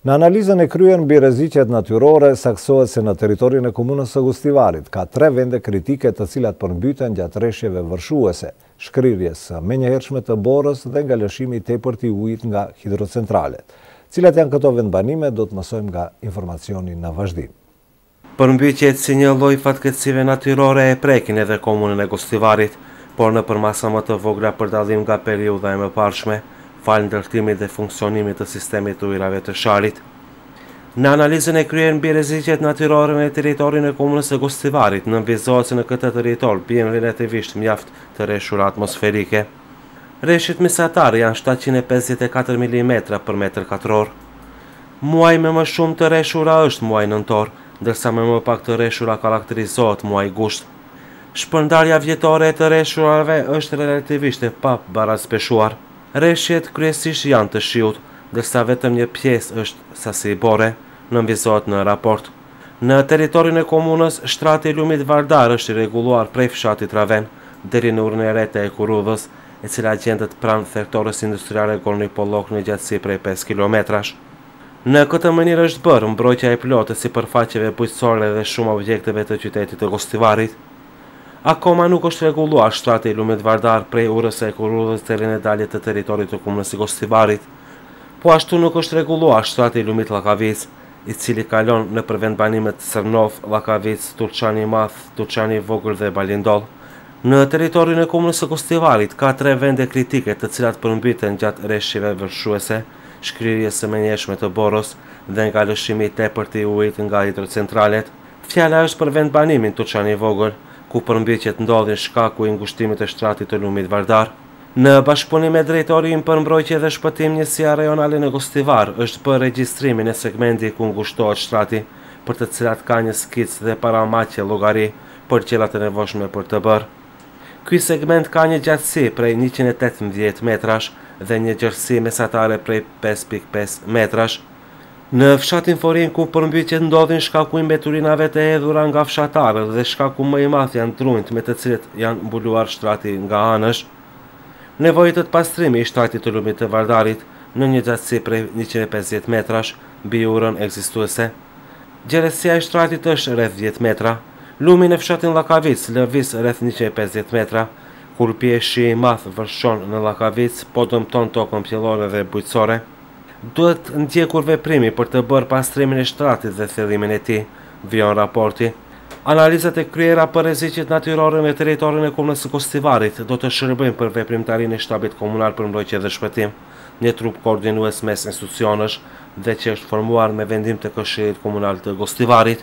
Në analizën e kryer mbi rreziqet natyrore, saksohet se në territorin e komunës së Gostivarit ka 3 vende kritike të cilat përmbyten gjatë rreshjeve vërshuese, shkrirjes së menjëhershme të borës dhe nga lëshimi i tepërt i ujit nga hidrocentralet. Cilat janë këto vendbanime do të mësojmë nga informacioni në vazhdim. Përmbytjet si një lloj fatkeqësive natyrore e prekin edhe komunën e Gostivarit, por në përmasa më të vogla për dallim nga periudha e mëparshme, falë ndërtimit dhe funksionimit të sistemit të ujrave të sharit. Në analizën e kryer mbi rreziqet natyrore në territorin e komunës së Gostivarit, nënvizohet se në këtë territor bien relativisht mjaft të rreshura atmosferike. Rreshtet mesatare janë 754 mm për metër katror. Muaji me më shumë të rreshura është muaji nëntor, ndërsa me më pak të rreshura karakterizohet muaji gusht. Shpërndarja vjetore e të rreshurave është relativisht e pabarazpeshuar. Rreshjet kryesisht janë të shiut, ndërsa vetëm një pjesë është sasi bore, nënvizohet në raport. Në territorin e komunës, shtrati i lumit Vardar është i rregulluar prej fshatit Raven deri në urën e re të Ekurudhës, e cila gjendet pranë thertorës industriale Gorni Pollok në gjatësi prej 5 kilometrash. Në këtë mënyrë është bërë mbrojtja e plotë e sipërfaqeve bujqësore dhe shumë objekteve të qytetit të Gostivarit. Akoma nuk është rregulluar shtrati i lumit Vardar prej urës së Ekurudhës deri në daljet të territorit të komunës së Gostivarit. Po ashtu nuk është rregulluar shtrati i lumit Llakavic, i cili kalon nëpër vendbanimet Sërnov, Llakavic, Turçani i Madh, Turçani i Vogël dhe Balindoll. Në territorin e komunës së Gostivarit ka 3 vende kritike të cilat përmbyten gjatë rreshjeve vërshuese, shkrirjes së menjëhershme të borës dhe nga lëshimi i tepërt i ujit nga hidrocentralet. Fjala është për vendbanimin Turçani i Vogël, ku përmbytjet ndodhin shkaku i ngushtimit të shtratit të lumit Vardar. Në bashkëpunim me drejtorin për mbrojtje dhe shpëtim njësia rajonale në Gostivar është bërë regjistrimin e segmenti ku ngushtohet shtrati, për të cilat ka një skicë dhe paramaqe llogari për gjërat e nevojshme për të bërë. Ky segment ka një gjatësi prej 118 metrash dhe një gjerësi mesatare prej 5.5 metrash. Në fshatin Forin ku përmbytjet ndodhin shkaku i mbeturinave të hedhura nga fshatarët dhe shkaku më i madh janë drunjt me të cilët janë mbuluar shtrati nga anësh. Nevojitet pastrimi i shtratit të lumit të Vardarit në një gjatësi prej 150 metrash mbi urën ekzistuese. Gjerësia e shtratit është rreth 10 metra. Lumi në fshatin Llakavic lëviz rreth 150 metra, kur pjeshi i madh vërshon në Llakavic, po dëmton tokën pjellore dhe bujqësore. Duhet ndjekur veprimi për të bërë pastrimin e shtratit dhe thellimin e tij, vijon raporti. Analizat e kryera për rreziqet natyrore në territorin e komunës së Gostivarit do të shërbejnë për veprimtarinë e shtabit komunal për mbrojtje dhe shpëtim, një trup koordinues mes institucionesh dhe që është formuar me vendim të Këshillit Komunal të Gostivarit.